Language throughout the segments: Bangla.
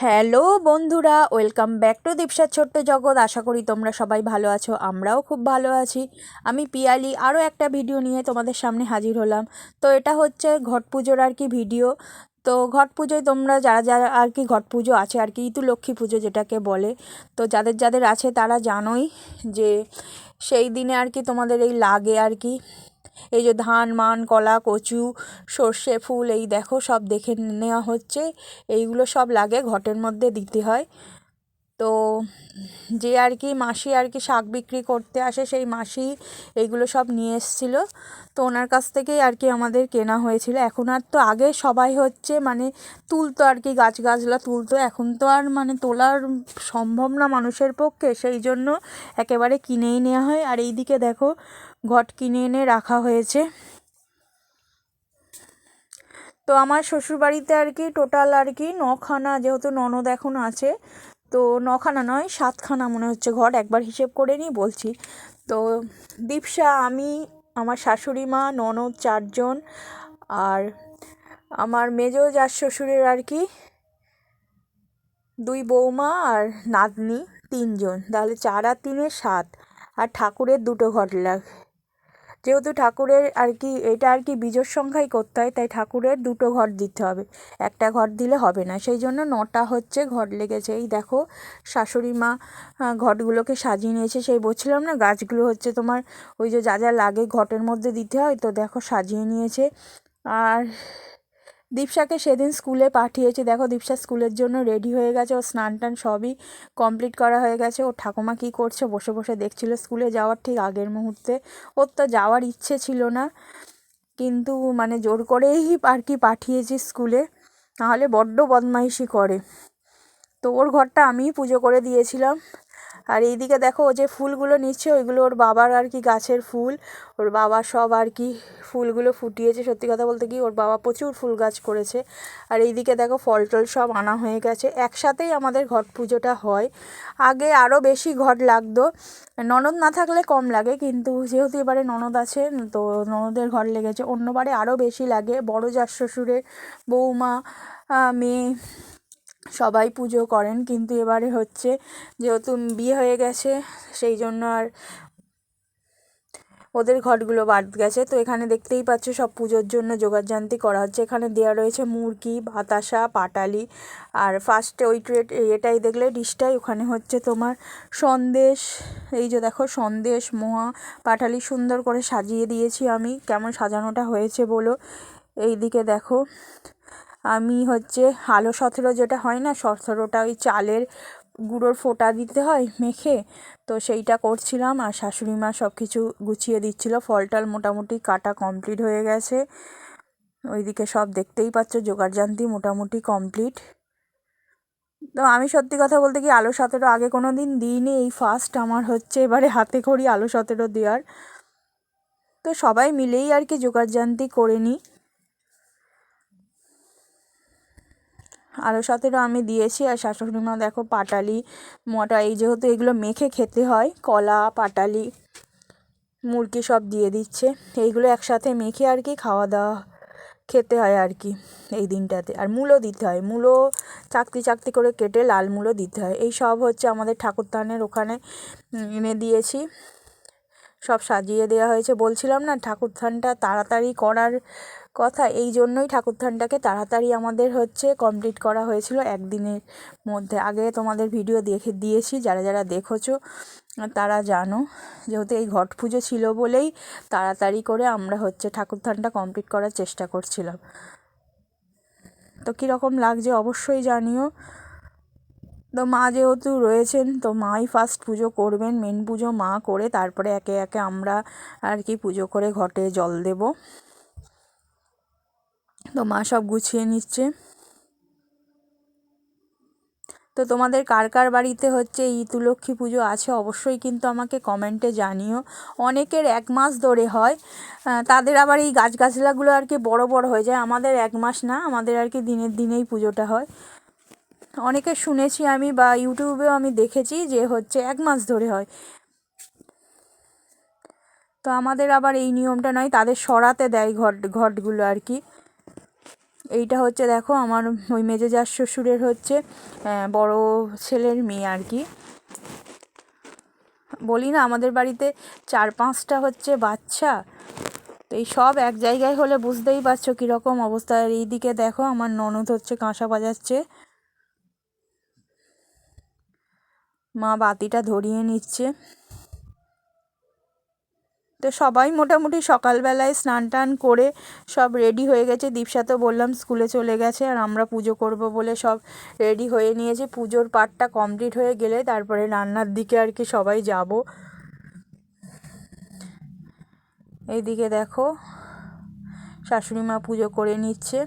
হ্যালো বন্ধুরা, ওয়েলকাম ব্যাক টু দীপসার ছোট্ট জগৎ। আশা করি তোমরা সবাই ভালো আছো, আমরাও খুব ভালো আছি। আমি পিয়ালি আরও একটা ভিডিও নিয়ে তোমাদের সামনে হাজির হলাম। তো এটা হচ্ছে ঘট পুজোর আর কি ভিডিও। তো ঘট পুজোয় তোমরা যারা যারা আর কি ঘট পুজো আছে আর কি ইতু লক্ষ্মী পুজো যেটাকে বলে, তো যাদের যাদের আছে তারা জানোই যে সেই দিনে আর কি তোমাদের এই লাগে আর কি এই যে ধান মান কলা কচু সর্ষে ফুল, এই দেখো সব দেখে নেওয়া হচ্ছে। এইগুলো সব লাগে ঘটের মধ্যে দিতে হয়। তো যে আর কি মাসি আর কি শাক বিক্রি করতে আসে, সেই মাসি এইগুলো সব নিয়ে এসেছিলো। তো ওনার কাছ থেকেই আর কি আমাদের কেনা হয়েছিল। এখন আর তো আগে সবাই হচ্ছে মানে তুলতো আর কি গাছগাছলা তুলতো, এখন তো আর মানে তোলার সম্ভব না মানুষের পক্ষে, সেই জন্য একেবারে কিনেই নেওয়া হয়। আর এইদিকে দেখো ঘট কিনে এনে রাখা হয়েছে। তো আমার শ্বশুরবাড়িতে আর কি টোটাল আর কি 9খানা, যেহেতু ননদ এখন আছে, তো 9খানা নয় 7খানা মনে হচ্ছে ঘট, একবার হিসেব করে নিই বলছি। তো দীপসা, আমি, আমার শাশুড়ি মা, ননদ 4জন, আর আমার মেজো জার শ্বশুরের আর কি 2 বৌমা আর নাতনি 3জন, তাহলে 4 আর 3 7। আর ঠাকুরের 2টো ঘট লাগে, যেহেতু ঠাকুরের আর কি এটা আর কি বীজোর সংখ্যাই করতে হয়, তাই ঠাকুরের 2টো ঘট দিতে হবে, একটা ঘট দিলে হবে না, সেই জন্য 9টা হচ্ছে ঘট লেগেছে। এই দেখো শাশুড়ি মা ঘটগুলোকে সাজিয়ে নিয়েছে। সেই বলছিলাম না গাছগুলো হচ্ছে তোমার ওই যে যা যা লাগে ঘটের মধ্যে দিতে হয়, তো দেখো সাজিয়ে নিয়েছে। আর দীপসাকে সেদিন স্কুলে পাঠিয়েছি, দেখো দীপসা স্কুলের জন্য রেডি হয়ে গেছে, ও স্নান টান সবই কমপ্লিট করা হয়ে গেছে। ওর ঠাকুমা কী করছে বসে বসে দেখছিল স্কুলে যাওয়ার ঠিক আগের মুহূর্তে। ওর তো যাওয়ার ইচ্ছে ছিল না, কিন্তু মানে জোর করেই আর কি পাঠিয়েছি স্কুলে, নাহলে বড্ড বদমাইশি করে। তো ওর ঘরটা আমিই পুজো করে দিয়েছিলাম। আর এইদিকে দেখো ও যে ফুলগুলো নিচ্ছে ওইগুলো ওর বাবার আর কি গাছের ফুল, ওর বাবা সব আর কি ফুলগুলো ফুটিয়েছে। সত্যি কথা বলতে কি ওর বাবা প্রচুর ফুল গাছ করেছে। আর এইদিকে দেখো ফল টল সব আনা হয়ে গেছে, একসাথেই আমাদের ঘট পুজোটা হয়। আগে আরও বেশি ঘট লাগতো, ননদ না থাকলে কম লাগে, কিন্তু যেহেতু এবারে ননদ আছে তো ননদের ঘর লেগেছে। অন্যবারে আরও বেশি লাগে, বড় জার শ্বশুরের বৌমা মেয়ে সবাই পুজো করেন, কিন্তু এবারে হচ্ছে যেহেতু বিয়ে হয়ে গেছে সেই জন্য আর ওদের ঘটগুলো বাদ গেছে। তো এখানে দেখতেই পাচ্ছ সব পুজোর জন্য জোগাড়জান্তি করা হচ্ছে। এখানে দেওয়া রয়েছে মুরগি, বাতাসা, পাটালি, আর ফার্স্টে ওই এটাই দেখলে ডিশটাই, ওখানে হচ্ছে তোমার সন্দেশ। এই যে দেখো সন্দেশ, মোয়া, পাটালি সুন্দর করে সাজিয়ে দিয়েছি আমি, কেমন সাজানোটা হয়েছে বলো। এই দিকে দেখো আমি হচ্ছে আলো সতেরো যেটা হয় না, সতেরোটা ওই চালের গুঁড়োর ফোঁটা দিতে হয় মেখে, তো সেইটা করছিলাম। আর শাশুড়ি মা সব কিছু গুছিয়ে দিচ্ছিল। ফল টল মোটামুটি কাটা কমপ্লিট হয়ে গেছে। ওইদিকে সব দেখতেই পাচ্ছ জোগাড়জান্তি মোটামুটি কমপ্লিট। তো আমি সত্যি কথা বলতে কি আলো সতেরো আগে কোনো দিন দিইনি, এই ফার্স্ট আমার হচ্ছে এবারে হাতে খড়ি আলো সতেরো দেওয়ার। তো সবাই মিলেই আর কি জোগাড়জান্তি করে নিই। আরও সতেরো আমি দিয়েছি। আর শাশুড়ি মা দেখো পাটালি মোটা, এই যেহেতু এগুলো মেখে খেতে হয়, কলা পাটালি মুরগি সব দিয়ে দিচ্ছে, এইগুলো একসাথে মেখে আর কি খাওয়া দাওয়া খেতে হয় আর কি এই দিনটাতে। আর মূলো দিতে হয়, মূলো চাকতি চাকতি করে কেটে লাল মূলো দিতে হয়। এই সব হচ্ছে আমাদের ঠাকুরদানের ওখানে এনে দিয়েছি, সব সাজিয়ে দেওয়া হয়েছে। বলছিলাম না ঠাকুরদানটা তাড়াতাড়ি করার কথা, এই জন্যই ঠাকুরদানটাকে তাড়াতাড়ি আমাদের হচ্ছে কমপ্লিট করা হয়েছিল একদিনের মধ্যে। আগে তোমাদের ভিডিও দেখে দিয়েছি, যারা যারা দেখেছো তারা জানো, যেহেতু এই ঘট পুজো ছিল বলেই তাড়াতাড়ি করে আমরা হচ্ছে ঠাকুরদানটা কমপ্লিট করার চেষ্টা করছিলাম। তো কীরকম লাগছে অবশ্যই জানিও। তো মা যেহেতু রয়েছেন তো মাই ফার্স্ট পুজো করবেন, মেন পুজো মা করে তারপরে একে একে আমরা আর কি পুজো করে ঘটে জল দেব। তো মা সব গুছিয়ে নিচ্ছে। তো তোমাদের কার কার বাড়িতে হচ্ছে ইতু লক্ষ্মী পুজো আছে অবশ্যই কিন্তু আমাকে কমেন্টে জানিও। অনেকের 1 মাস ধরে হয়, তাদের আবার এই গাছগাছলাগুলো আর কি বড় বড় হয়ে যায়। আমাদের 1 মাস না, আমাদের আর কি দিনের দিনেই পুজোটা হয়। অনেকে শুনেছি আমি বা ইউটিউবেও আমি দেখেছি যে হচ্ছে 1 মাস ধরে হয়। তো আমাদের আবার এই নিয়মটা নয়, তাদের সরাতে দেয় ঘটগুলো আর কি। এইটা হচ্ছে দেখো আমার ওই মেজো জার শ্বশুরের হচ্ছে বড় ছেলের মেয়ে আর কি। বলি না আমাদের বাড়িতে 4-5টা হচ্ছে বাচ্চা, তো এই সব এক জায়গায় হলে বুঝতেই পারছো কীরকম অবস্থা। আর এইদিকে দেখো আমার ননদ হচ্ছে কাঁসা বাজাচ্ছে, মা বাতিটা ধরিয়ে নিচ্ছে। তো সবাই মোটামুটি সকালবেলায় স্নান টান করে সব রেডি হয়ে গেছে। দীপসা তো বললাম স্কুলে চলে গেছে, আর আমরা পুজো করব বলে সব রেডি হয়ে নিয়েছি। পুজোর পার্টটা কমপ্লিট হয়ে গেলে তারপরে রান্নার দিকে আর কি সবাই যাব। এইদিকে দেখো শাশুড়ি মা পুজো করে নিচ্ছে,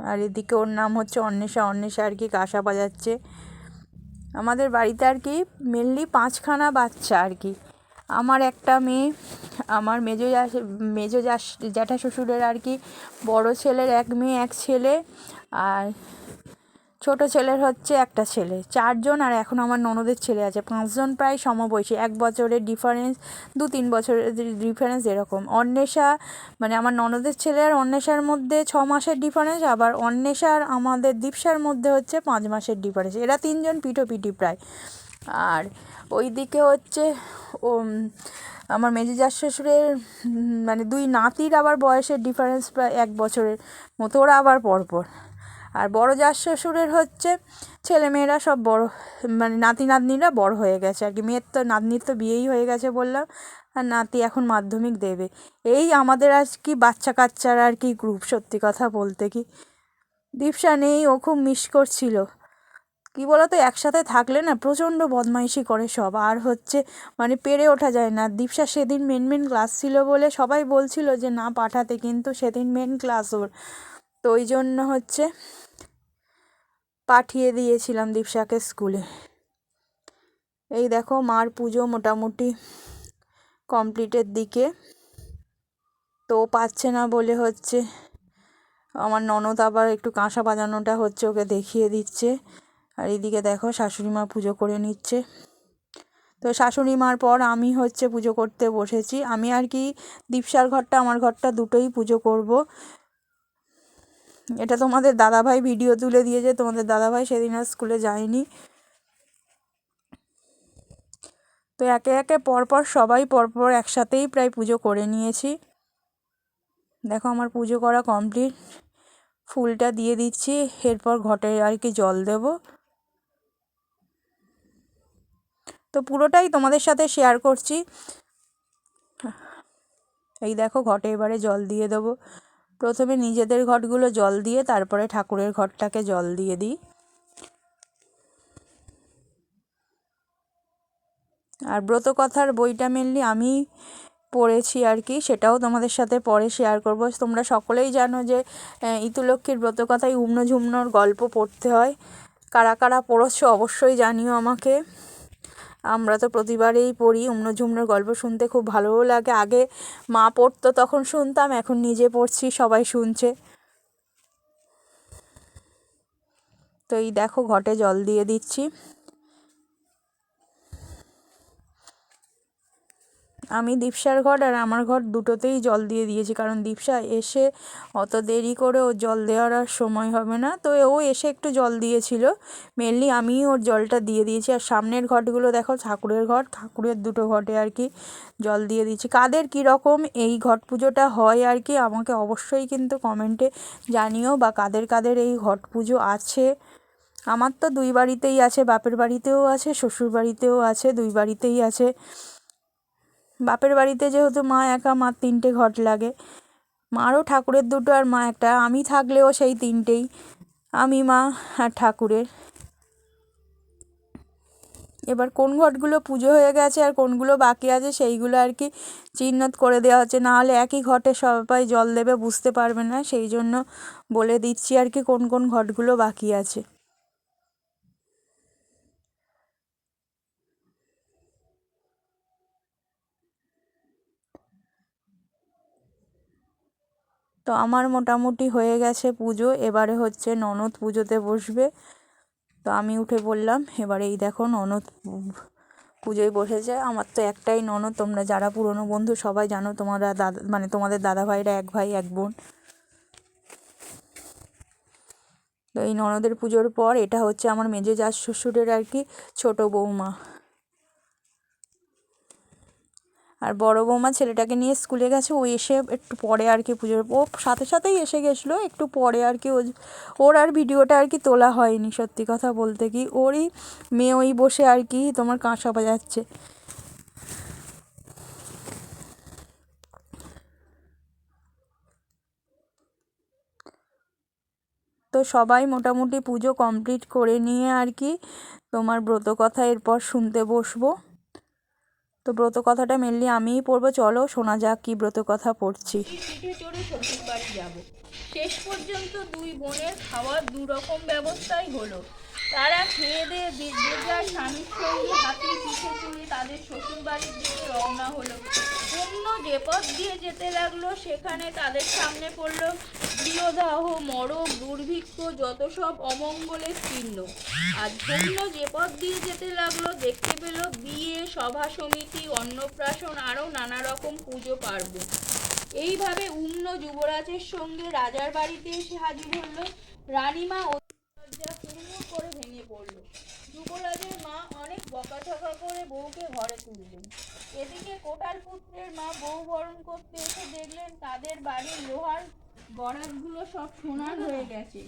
আর এদিকে ওর নাম হচ্ছে অন্বেষা। অন্বেষা আর কি কাঁসা বাজাচ্ছে। আমাদের বাড়িতে আর কি মেনলি 5খানা বাচ্চা আর কি। আমার একটা মেয়ে, আমার মেজো জ্যাঠা শ্বশুরের আর কি বড় ছেলের 1 মেয়ে 1 ছেলে, আর ছোট ছেলের হচ্ছে একটা ছেলে। 4জন। আর এখন আমার ননদের ছেলে আছে 5জন, প্রায় সমবয়সী, 1 বছরের ডিফারেন্স, 2-3 বছরের ডিফারেন্স এরকম। অন্বেষা মানে আমার ননদের ছেলে আর অন্বেষার মধ্যে 6 মাসের ডিফারেন্স, আবার অন্বেষা আর আমাদের দীপসার মধ্যে হচ্ছে 5 মাসের ডিফারেন্স। এরা 3জন পিঠোপিঠি প্রায়। আর ওই দিকে হচ্ছে ও আমার মেজো জার শ্বশুরের মানে 2 নাতির আবার বয়সের ডিফারেন্স প্রায় 1 বছরের মতো, ওরা আবার পরপর। আর বড় জার শ্বশুরের হচ্ছে ছেলেমেয়েরা সব বড়, মানে নাতি নাতনিরা বড় হয়ে গেছে আর কি। মেয়ের তো নাতনির তো বিয়েই হয়ে গেছে বললাম, আর নাতি এখন মাধ্যমিক দেবে। এই আমাদের আজ কি বাচ্চা কাচ্চার আর কি গ্রুপ। সত্যি কথা বলতে কি দীপসা নেই, ও খুব মিস করছিল। কি বলতো একসাথে থাকলে না প্রচণ্ড বদমাইশি করে সব, আর হচ্ছে মানে পেরে ওঠা যায় না। দীপসা সেদিন মেন ক্লাস ছিল বলে সবাই বলছিল যে না পাঠাতে, কিন্তু সেদিন মেন ক্লাস ওর, তো ওই জন্য হচ্ছে পাঠিয়ে দিয়েছিলাম দীপসাকে স্কুলে। এই দেখো মার পুজো মোটামুটি কমপ্লিটের দিকে, তো পাচ্ছে না বলে হচ্ছে আমার ননদ আবার একটু কাঁসা বাজানোটা হচ্ছে ওকে দেখিয়ে দিচ্ছে। আর এইদিকে দেখো শাশুড়ি মা পুজো করে নিচ্ছে। তো শাশুড়ি মার পর আমি হচ্ছে পুজো করতে বসেছি। আমি আর কি দীপসার ঘরটা আমার ঘরটা দুটোই পুজো করব। এটা তোমাদের দাদাভাই ভিডিও তুলে দিয়েছে, তোমাদের দাদাভাই সেদিন আর স্কুলে যায়নি। তো একে একে পরপর সবাই পরপর একসাথেই প্রায় পুজো করে নিয়েছি। দেখো আমার পুজো করা কমপ্লিট, ফুলটা দিয়ে দিচ্ছি, এরপর ঘটে আর কি জল দেব। তো পুরোটাই তোমাদের সাথে শেয়ার করছি। এই দেখো ঘটে এবারে জল দিয়ে দেবো। প্রথমে নিজেদের ঘটগুলো জল দিয়ে তারপরে ঠাকুরের ঘরটাকে জল দিয়ে দিই। আর ব্রতকথার বইটা মেনলি আমি পড়েছি আর কি, সেটাও তোমাদের সাথে পরে শেয়ার করব। তোমরা সকলেই জানো যে ইতুলক্ষ্মীর ব্রতকথায় উম্ন ঝুম্নর গল্প পড়তে হয়। কারা কারা পড়েছো অবশ্যই জানিও আমাকে। আমরা তো প্রতিবারেই পড়ি। উম্ন ঝুম্নর গল্প শুনতে খুব ভালোও লাগে। আগে মা পড়তো তখন শুনতাম, এখন নিজে পড়ছি, সবাই শুনছে। তো এই দেখো ঘটে জল দিয়ে দিচ্ছি। আমি দীপসার ঘর আর আমার ঘর দুটোতেই জল দিয়ে দিয়েছি, কারণ দীপসা এসে অত দেরি করে ওর জল দেওয়ার আর সময় হবে না, তো ও এসে একটু জল দিয়েছিল। মেনলি আমিই ওর জলটা দিয়ে দিয়েছি। আর সামনের ঘটগুলো দেখো ঠাকুরের ঘর, ঠাকুরের দুটো ঘটে আর কি জল দিয়ে দিয়েছি। কাদের কীরকম এই ঘট পুজোটা হয় আর কি আমাকে অবশ্যই কিন্তু কমেন্টে জানিও, বা কাদের কাদের এই ঘট পুজো আছে। আমার তো 2 বাড়িতেই আছে, বাপের বাড়িতেও আছে, শ্বশুর বাড়িতেও আছে, 2 বাড়িতেই আছে। বাপের বাড়িতে যেহেতু মা একা, মার 3টে ঘট লাগে। মারও ঠাকুরের 2টো আর মা একটা, আমি থাকলেও সেই 3টেই, আমি, মা আর ঠাকুরের। এবার কোন ঘটগুলো পুজো হয়ে গেছে আর কোনগুলো বাকি আছে সেইগুলো আর কি চিহ্নিত করে দেওয়া হচ্ছে, নাহলে একই ঘটে সবাই জল দেবে বুঝতে পারবে না, সেই জন্য বলে দিচ্ছি আর কি কোন কোন ঘটগুলো বাকি আছে। তো আমার মোটামুটি হয়ে গেছে পুজো, এবারে হচ্ছে ননদ পুজোতে বসবে। তো আমি উঠে পড়লাম। এবারে এই দেখো ননদ পুজোয় বসেছে। আমার তো একটাই ননদ, তোমরা যারা পুরনো বন্ধু সবাই জানো, তোমরা মানে তোমাদের দাদা ভাইরা 1 ভাই 1 বোন। তো এই ননদের পুজোর পর এটা হচ্ছে আমার মেজো জাস শ্বশুরের আর কি ছোট বৌমা। আর বড় বৌমা ছেলেটাকে নিয়ে স্কুলে গেছে, ও এসে একটু পরে আর কি পুজোর, ও সাথে সাথেই এসে গেছিলো একটু পরে আর কি। ওর আর ভিডিওটা আর কি তোলা হয়নি, সত্যি কথা বলতে কি ওরই মেয়ে ওই বসে আর কি তোমার কাঁসা বাজাচ্ছে। তো সবাই মোটামুটি পুজো কমপ্লিট করে নিয়ে আর কি তোমার ব্রত কথা এরপর শুনতে বসবো। তো ব্রত কথাটা মেনলি আমিই পড়বো, চলো শোনা যাক কি ব্রত কথা পড়ছি। পিঠে চড়ে শ্বশুর বাড়ি যাবো। শেষ পর্যন্ত দুই বোনের খাওয়ার দুরকম ব্যবস্থাই হলো। তারা খেয়ে দিয়ে যে যার স্বামীর সঙ্গে হাতি পিঠে চড়ে তাদের শ্বশুর বাড়ির দিকে রওনা হলো। অন্য যে পথ দিয়ে যেতে লাগলো সেখানে তাদের সামনে পড়লো গৃহদাহ, মরক, দুর্ভিক্ষ, যত সব অমঙ্গলের চিহ্ন। আর ধন্য যে পথ দিয়ে যেতে লাগলো দেখতে পেল বিয়ে, সভা সমিতি, অন্নপ্রাশন আরও নানা রকম পুজো পার্বণ। এইভাবে উম্ন যুবরাজের সঙ্গে রাজার বাড়িতে এসে হাজির হলো। রানীমা লজ্জা পূর্ণ করে ভেঙে পড়ল। যুবরাজের মা অনেক বকাঝকা করে বউকে ঘরে তুললেন। এদিকে কোটাল পুত্রের মা বউ বরণ করতে এসে দেখলেন তাদের বাড়ির লোহার গড়াগুলো সব সোনার হয়ে গেছে।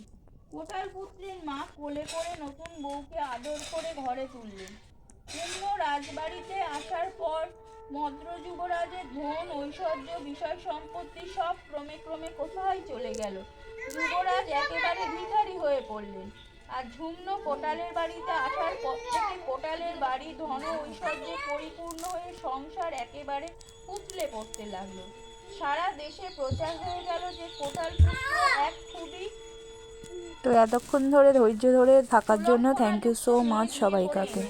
কোটাল পুত্রের মা কোলে করে নতুন বউকে আদর করে ঘরে তুললেন। পূর্ণ রাজবাড়িতে আসার পর মদ্র যুবরাজের ধন, ঐশ্বর্য, বিষয় সম্পত্তি সব ক্রমে ক্রমে কোথায় চলে গেল। যুবরাজ একেবারে ভিখারি হয়ে পড়লেন। আর ঝুমন কোটালের বাড়িতে আসার পর থেকে কোটালের বাড়ি ধন ঐশ্বর্যে পরিপূর্ণ হয়ে সংসার একেবারে উতলে পড়তে লাগলো। সারা দেশে প্রচার হয়ে গেল যে কোটাল পুত্র এক খুবই। তো এতক্ষণ ধরে ধৈর্য ধরে থাকার জন্য থ্যাংক ইউ সো মাচ সবাইকাকে।